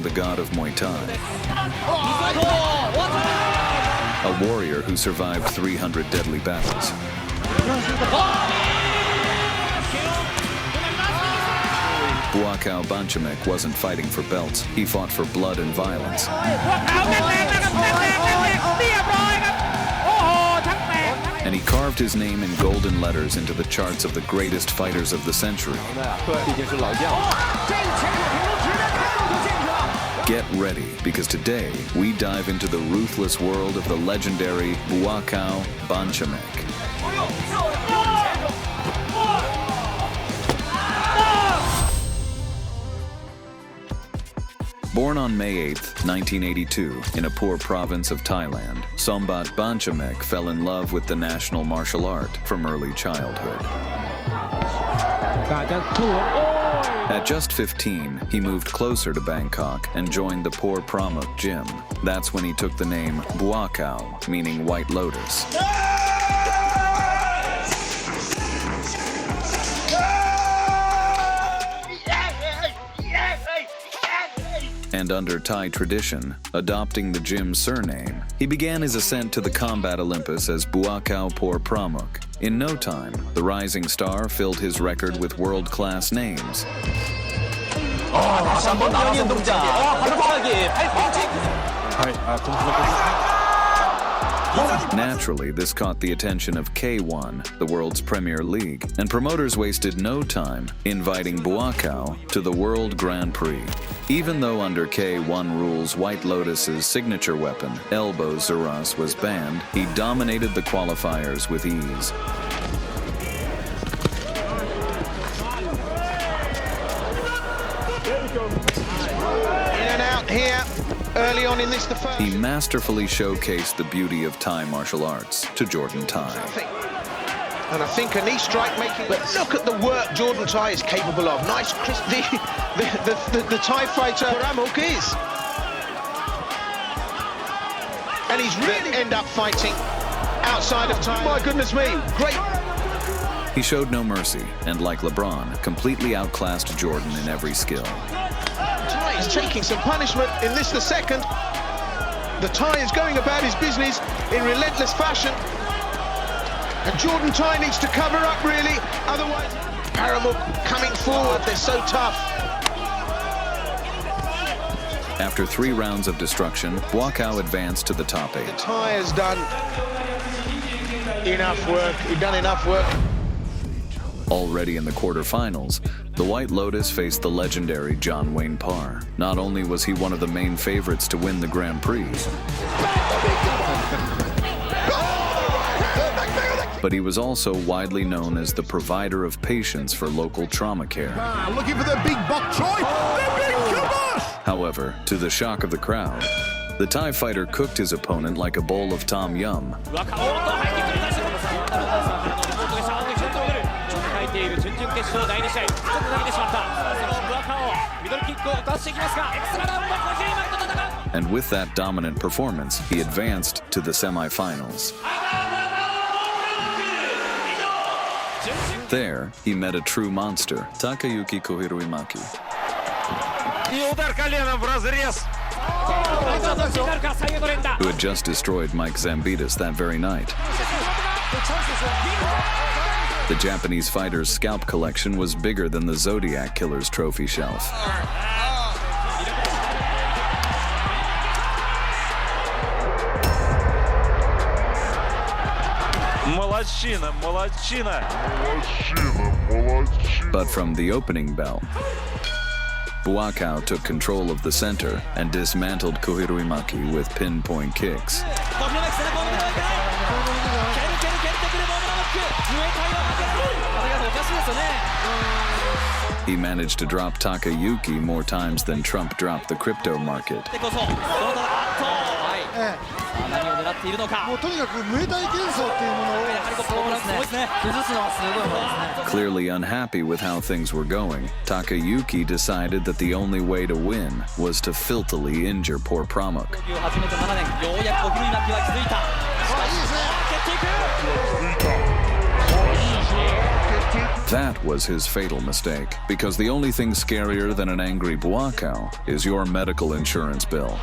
the god of Muay Thai. A warrior who survived 300 deadly battles. Buakaw Banchamek wasn't fighting for belts, he fought for blood and violence. And he carved his name in golden letters into the charts of the greatest fighters of the century. Get ready, because today we dive into the ruthless world of the legendary Buakaw Banchamek. Born on May 8, 1982, in a poor province of Thailand, Buakaw Banchamek fell in love with the national martial art from early childhood. At just 15, he moved closer to Bangkok and joined the Por Pramuk gym. That's when he took the name Buakaw, meaning White Lotus. And under Thai tradition, adopting the gym's surname, he began his ascent to the combat Olympus as Buakaw Por Pramuk. In no time, the rising star filled his record with world-class names. Naturally, this caught the attention of K1, the world's premier league, and promoters wasted no time inviting Buakaw to the World Grand Prix. Even though under K1 rules White Lotus's signature weapon, elbow Zaras, was banned, he dominated the qualifiers with ease. In and out here. Early on in this, he masterfully showcased the beauty of Thai martial arts to Jordan Thai. And I think a knee strike making, but look at the work Jordan Thai is capable of. Nice, crisp, the Thai fighter Pramuk is. And he's really end up fighting outside of time. My goodness me, great. He showed no mercy, and like LeBron, completely outclassed Jordan in every skill. He's taking some punishment in this, the second. The Thai is going about his business in relentless fashion. And Jordan Thai needs to cover up, really. Otherwise, Pramuk coming forward, they're so tough. After 3 rounds of destruction, Buakaw advanced to the top 8. The Thai has done enough work. He's done enough work. Already in the quarterfinals, the White Lotus faced the legendary John Wayne Parr. Not only was he one of the main favorites to win the Grand Prix, but he was also widely known as the provider of patience for local trauma care. Looking for the big bok choy. However, to the shock of the crowd, the Thai fighter cooked his opponent like a bowl of tom yum. And with that dominant performance, he advanced to the semifinals. There, he met a true monster, Takayuki Kohiruimaki, who had just destroyed Mike Zambitis that very night. The Japanese fighter's scalp collection was bigger than the Zodiac Killer's trophy shelf. But from the opening bell, Buakaw took control of the center and dismantled Kohiruimaki with pinpoint kicks. He managed to drop Takayuki more times than Trump dropped the crypto market. Clearly unhappy with how things were going, Takayuki decided that the only way to win was to filthily injure Por Pramuk. That was his fatal mistake, because the only thing scarier than an angry Buakaw is your medical insurance bill.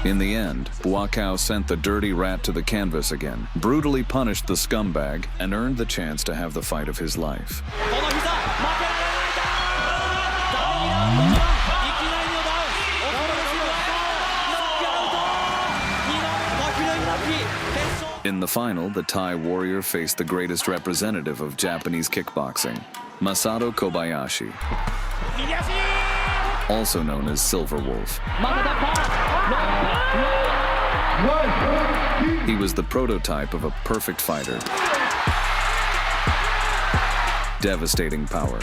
In the end, Buakaw sent the dirty rat to the canvas again, brutally punished the scumbag, and earned the chance to have the fight of his life. In the final, the Thai warrior faced the greatest representative of Japanese kickboxing, Masato Kobayashi, also known as Silver Wolf. He was the prototype of a perfect fighter. Devastating power.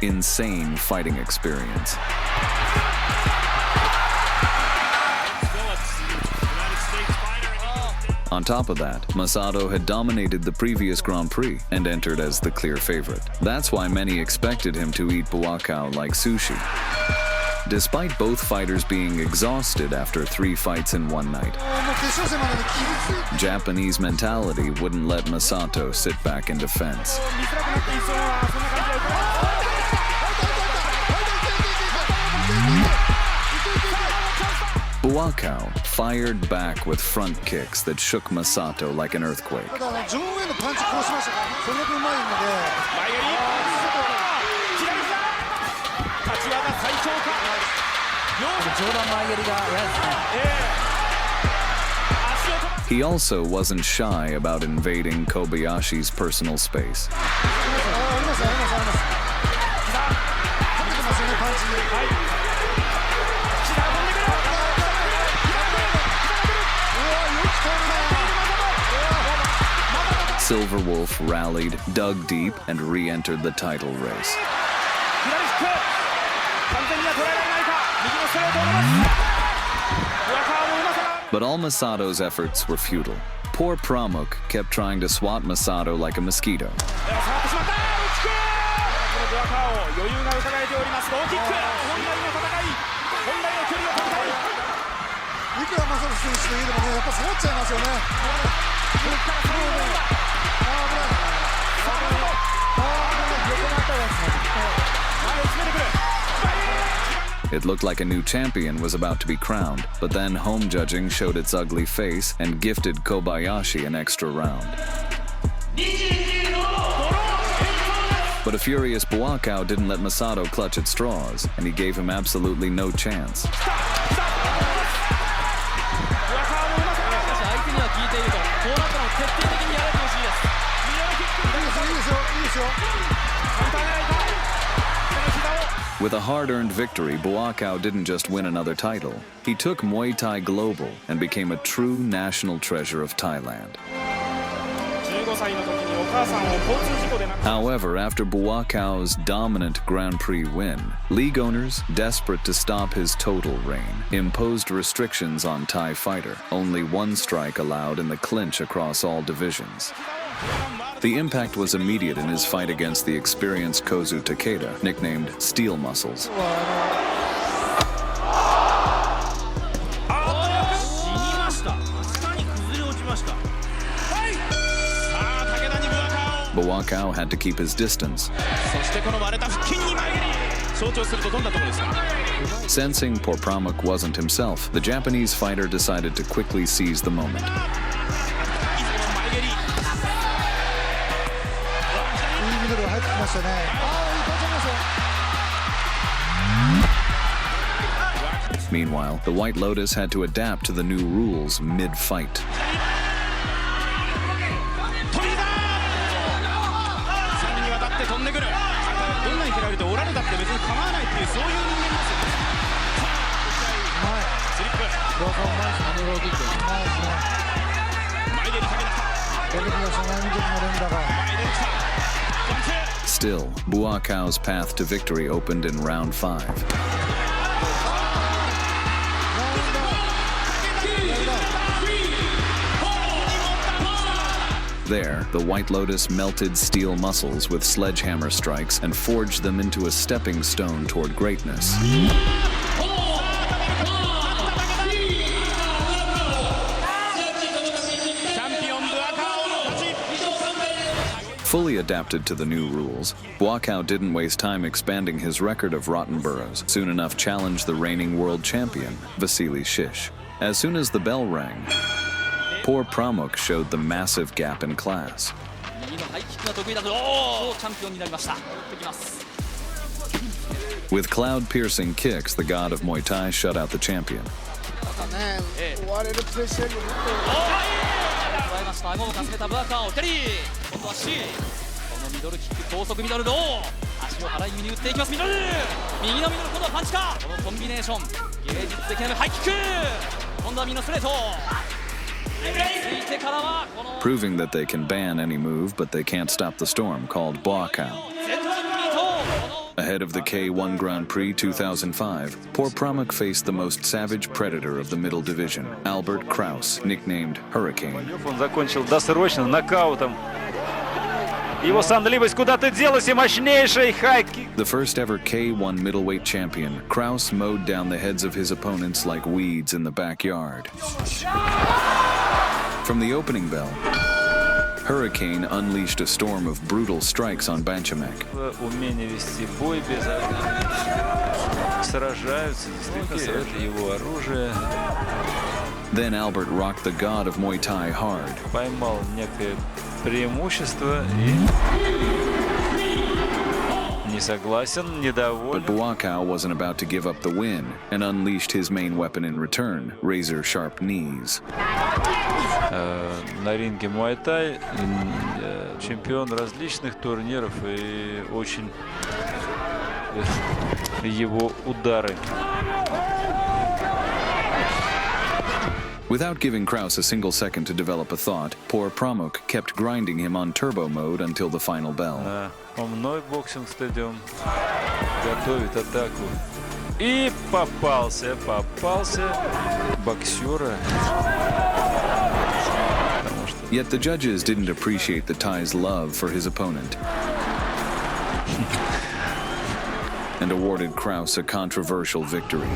Insane fighting experience. On top of that, Masato had dominated the previous Grand Prix and entered as the clear favorite. That's why many expected him to eat Buakaw like sushi. Despite both fighters being exhausted after 3 fights in one night, Japanese mentality wouldn't let Masato sit back in defense. Buakaw fired back with front kicks that shook Masato like an earthquake. He also wasn't shy about invading Kobayashi's personal space. Silver Wolf rallied, dug deep, and re-entered the title race. But all Masato's efforts were futile. Poor Pramuk kept trying to swat Masato like a mosquito. It looked like a new champion was about to be crowned, but then home judging showed its ugly face and gifted Kobayashi an extra round. But a furious Buakaw didn't let Masato clutch at straws, and he gave him absolutely no chance. With a hard-earned victory, Buakaw didn't just win another title. He took Muay Thai global and became a true national treasure of Thailand. However, after Buakaw's dominant Grand Prix win, league owners, desperate to stop his total reign, imposed restrictions on Thai fighter. Only 1 strike allowed in the clinch across all divisions. The impact was immediate in his fight against the experienced Kozu Takeda, nicknamed Steel Muscles. Buakaw had to keep his distance. Sensing poor Pramuk wasn't himself, the Japanese fighter decided to quickly seize the moment. Meanwhile, the White Lotus had to adapt to the new rules mid-fight. Still, Buakaw's path to victory opened in round 5. There, the White Lotus melted steel muscles with sledgehammer strikes and forged them into a stepping stone toward greatness. Fully adapted to the new rules, Buakaw didn't waste time expanding his record of rotten boroughs. Soon enough challenged the reigning world champion, Vasily Shish. As soon as the bell rang, poor Pramuk showed the massive gap in class. With cloud-piercing kicks, the god of Muay Thai shut out the champion. Proving that they can ban any move, but they can't stop the storm, called Buakaw. Ahead of the K1 Grand Prix 2005, poor Pramuk faced the most savage predator of the middle division, Albert Kraus, nicknamed Hurricane. Он закончил досрочно нокаутом. Его сонливость куда-то делась, и мощнейший хай-кик. The first ever K1 middleweight champion, Kraus mowed down the heads of his opponents like weeds in the backyard. From the opening bell, Hurricane unleashed a storm of brutal strikes on Banchamek. Умение вести бой без сражаются, действительно, это его оружие. Then Albert rocked the god of Muay Thai hard. Поймал некое преимущество и не согласен, недоволен. But Buakaw wasn't about to give up the win and unleashed his main weapon in return, razor-sharp knees. На ринге Muay Thai чемпион различных турниров и очень его удары. Without giving Kraus a single second to develop a thought, poor Pramuk kept grinding him on turbo mode until the final bell. Мной боксинг стадион готовит атаку. И попался боксера. Yet the judges didn't appreciate the Thai's love for his opponent and awarded Kraus a controversial victory.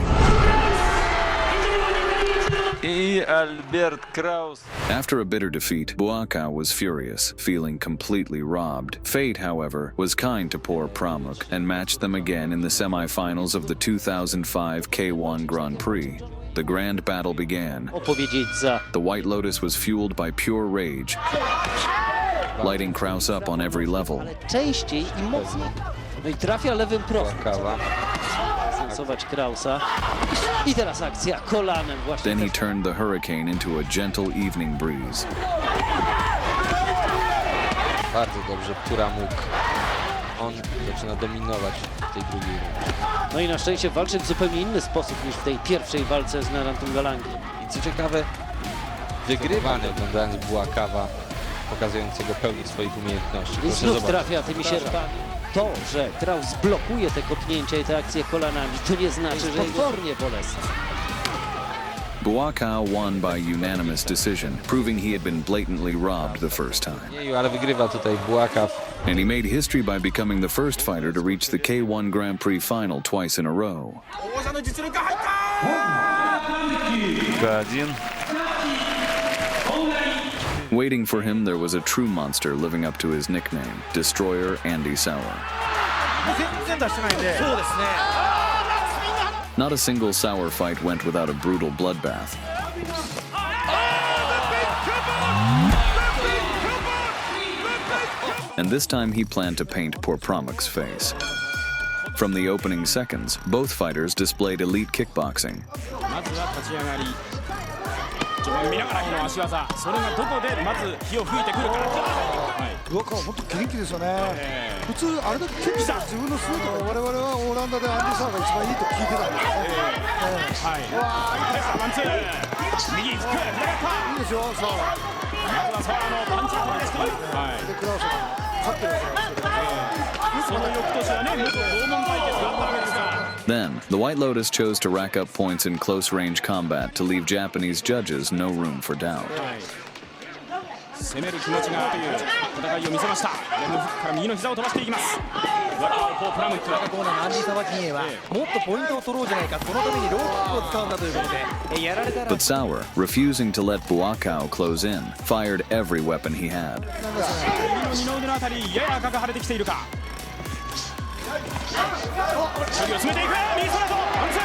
After a bitter defeat, Buakaw was furious, feeling completely robbed. Fate, however, was kind to poor Pramuk and matched them again in the semifinals of the 2005 K1 Grand Prix. The grand battle began. The White Lotus was fueled by pure rage, lighting Kraus up on every level. Then he turned the Hurricane into a gentle evening breeze. Bardzo dobrze Pramuk. On zaczyna dominować w tej drugiej rundzie. No i na szczęście walczy w zupełnie inny sposób niż w tej pierwszej walce z Narantungalangi. I co ciekawe, wygrywany oglądając Buakawa, pokazującego pełnię swoich umiejętności. I znów trafia tymi sierpami. To, że Kraus blokuje te kopnięcia i te akcje kolanami, to nie znaczy, że jest potwornie bolesny. Buakaw won by unanimous decision, proving he had been blatantly robbed the first time. Ale wygrywa tutaj Buakaw. And he made history by becoming the first fighter to reach the K1 Grand Prix final twice in a row. Waiting for him, there was a true monster living up to his nickname, Destroyer Andy Souwer. Not a single Souwer fight went without a brutal bloodbath. And this time he planned to paint poor Pramuk's face. From the opening seconds, both fighters displayed elite kickboxing. Then, the White Lotus chose to rack up points in close-range combat to leave Japanese judges no room for doubt. 攻める気持ちがという戦いを見せました。レンドフックから右の膝を飛ばしていきます。ポープラムック。コーナーのアンディ・サワ陣営はもっとポイントを取ろうじゃないか、そのためにローキックを使うんだということで、やられたら。But Souwer, refusing to let Buakaw close in, fired every weapon he had. 右の二の腕のあたりやや赤が腫れてきているか。距離を詰めていく。右ソラとワンツー。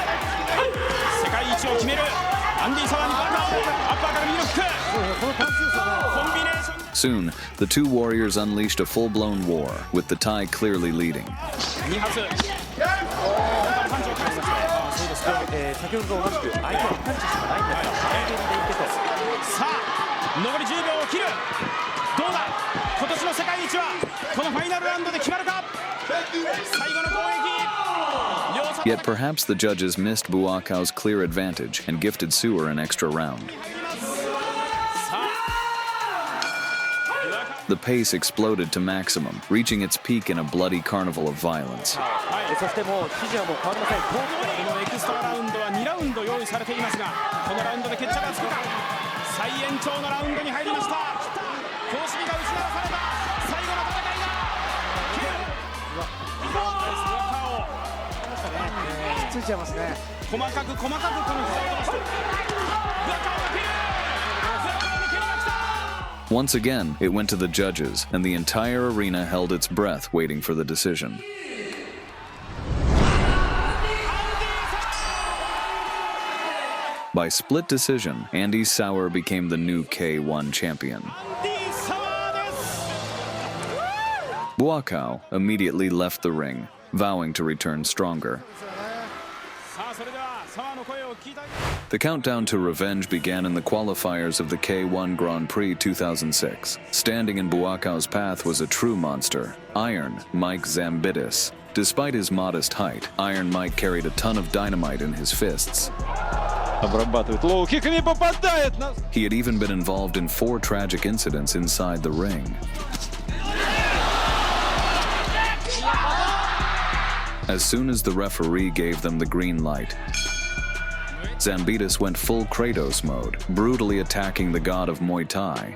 世界一を決めるアンディ・サワーにバッターをアッパーから右のフック。コンビネーション。Soon, the two warriors unleashed a full-blown war, with the Thai clearly leading. 2発。パンチを返しました。そうですか。先ほどと同じく相手はパンチしかないんですが、反転でいけと。さあ残り10秒を切る。どうだ今年の世界一はこのファイナルラウンドで決まるか。最後の攻撃。 Yet perhaps the judges missed Buakaw's clear advantage and gifted Souwer an extra round. The pace exploded to maximum, reaching its peak in a bloody carnival of violence. そしてもう指示はもう変わりません。このエクストララウンドは2ラウンド用意されていますが、このラウンドで決着がつくか。最延長のラウンドに入りました。公式が打ち鳴らされた最後の戦いが。ついちゃいますね。細かくこの膝を飛ばして。ブアカウが蹴る。 Once again, it went to the judges, and the entire arena held its breath waiting for the decision. By split decision, Andy Souwer became the new K1 champion. Buakaw immediately left the ring, vowing to return stronger. The countdown to revenge began in the qualifiers of the K1 Grand Prix 2006. Standing in Buakaw's path was a true monster, Iron Mike Zambitis. Despite his modest height, Iron Mike carried a ton of dynamite in his fists. He had even been involved in 4 tragic incidents inside the ring. As soon as the referee gave them the green light, Zambitis went full Kratos mode, brutally attacking the god of Muay Thai.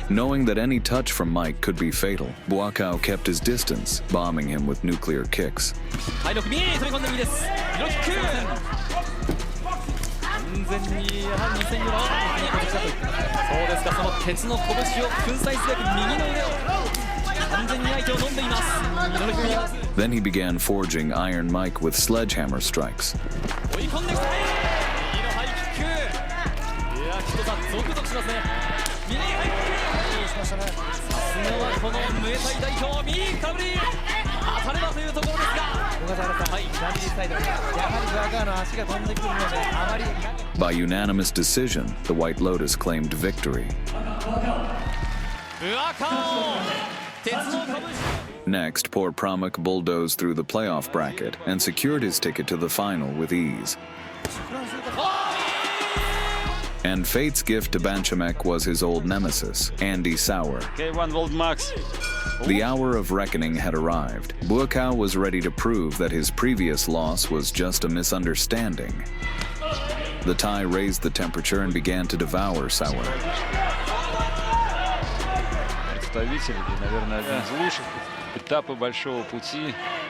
Knowing that any touch from Mike could be fatal, Buakaw kept his distance, bombing him with nuclear kicks. Then he began forging Iron Mike with sledgehammer strikes. By unanimous decision, the White Lotus claimed victory. Next, poor Pramak bulldozed through the playoff bracket and secured his ticket to the final with ease. And fate's gift to Banchamek was his old nemesis, Andy Souwer. K1 World Max. The hour of reckoning had arrived. Buakaw was ready to prove that his previous loss was just a misunderstanding. The Thai raised the temperature and began to devour Souwer.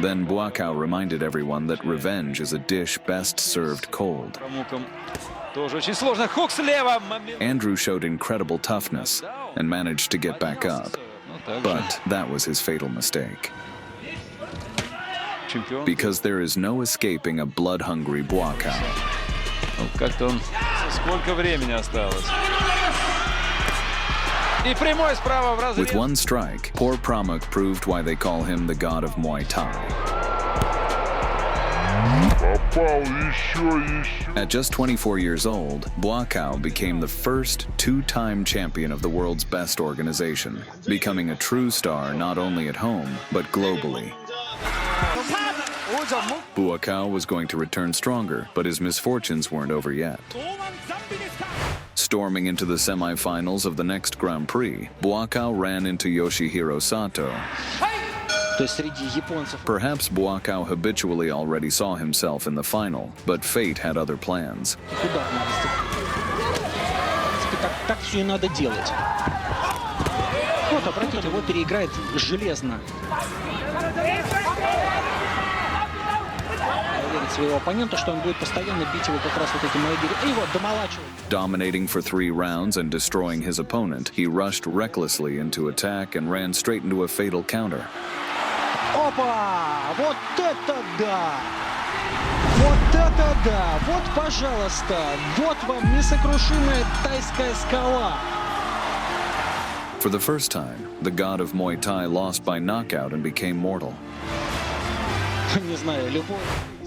Then Buakaw reminded everyone that revenge is a dish best served cold. Andrew showed incredible toughness and managed to get back up, but that was his fatal mistake. Because there is no escaping a blood-hungry Buakaw. With one strike, poor Pramak proved why they call him the god of Muay Thai. At just 24 years old, Buakaw became the first 2-time champion of the world's best organization, becoming a true star not only at home, but globally. Buakaw was going to return stronger, but his misfortunes weren't over yet. Storming into the semifinals of the next Grand Prix, Buakaw ran into Yoshihiro Sato. То есть среди японцев. Perhaps Buakaw habitually already saw himself in the final, but fate had other plans. Ударная дисциплина. В принципе, так все и надо делать. Вот, обратите, его переиграет железно. Проверить своего оппонента, что он будет постоянно бить его как раз вот этим эгерем. И вот, домолачивать. Dominating for 3 rounds and destroying his opponent, he rushed recklessly into attack and ran straight into a fatal counter. Опа! Вот это да! Вот это да! Вот, пожалуйста! Вот вам несокрушимая тайская скала! For the first time, the god of Muay Thai lost by knockout and became mortal. Не знаю, любой.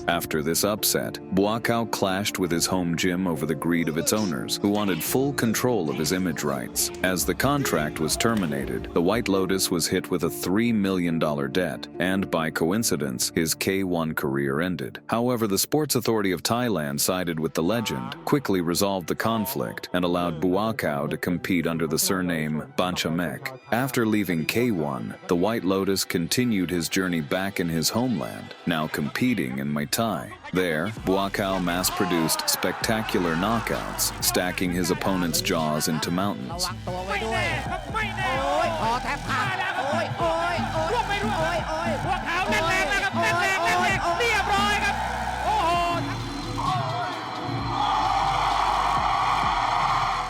After this upset, Buakaw clashed with his home gym over the greed of its owners, who wanted full control of his image rights. As the contract was terminated, the White Lotus was hit with a $3 million debt, and by coincidence, his K1 career ended. However, the Sports Authority of Thailand sided with the legend, quickly resolved the conflict, and allowed Buakaw to compete under the surname Banchamek. After leaving K1, the White Lotus continued his journey back in his homeland, now competing in Muay Thai. There, Buakaw mass-produced spectacular knockouts, stacking his opponent's jaws into mountains.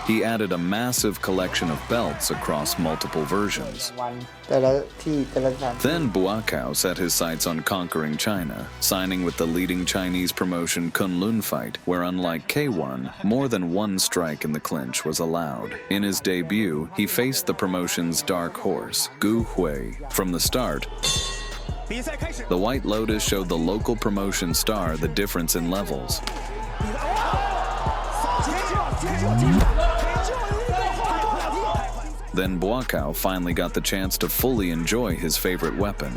He added a massive collection of belts across multiple versions. Then Buakaw set his sights on conquering China, signing with the leading Chinese promotion Kunlun Fight, where unlike K1, more than one strike in the clinch was allowed. In his debut, he faced the promotion's dark horse, Gu Hui. From the start, the White Lotus showed the local promotion star the difference in levels. Then Buakaw finally got the chance to fully enjoy his favorite weapon.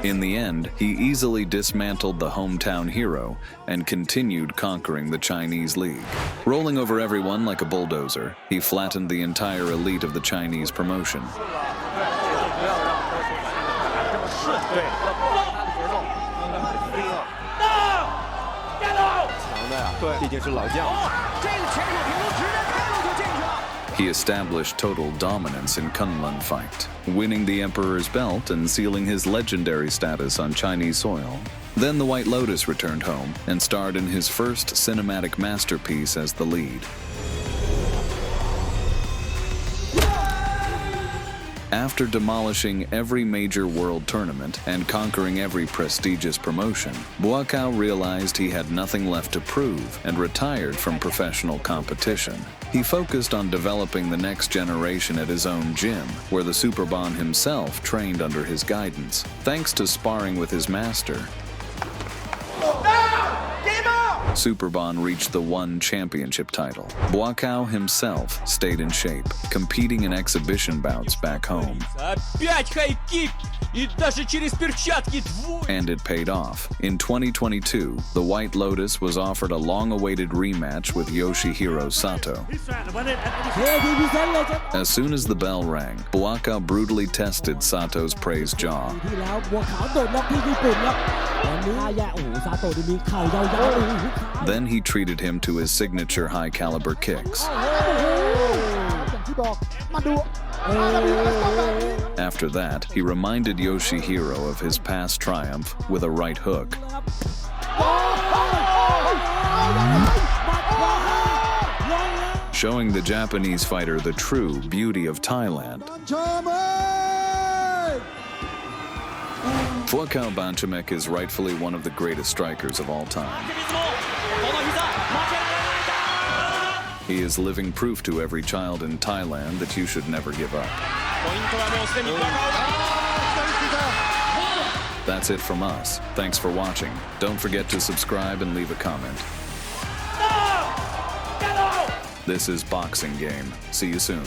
In the end, he easily dismantled the hometown hero and continued conquering the Chinese league. Rolling over everyone like a bulldozer, he flattened the entire elite of the Chinese promotion. He established total dominance in Kunlun Fight, winning the Emperor's belt and sealing his legendary status on Chinese soil. Then the White Lotus returned home and starred in his first cinematic masterpiece as the lead. After demolishing every major world tournament and conquering every prestigious promotion, Buakaw realized he had nothing left to prove and retired from professional competition. He focused on developing the next generation at his own gym, where the Superbon himself trained under his guidance. Thanks to sparring with his master, Superbon reached the one championship title. Buakaw himself stayed in shape, competing in exhibition bouts back home. And it paid off. In 2022, the White Lotus was offered a long-awaited rematch with Yoshihiro Sato. As soon as the bell rang, Buakaw brutally tested Sato's praised jaw. Then he treated him to his signature high-caliber kicks. After that, he reminded Yoshihiro of his past triumph with a right hook. Showing the Japanese fighter the true beauty of Thailand. Buakaw Banchamek is rightfully one of the greatest strikers of all time. He is living proof to every child in Thailand that you should never give up. That's it from us. Thanks for watching. Don't forget to subscribe and leave a comment. This is Boxing Game. See you soon.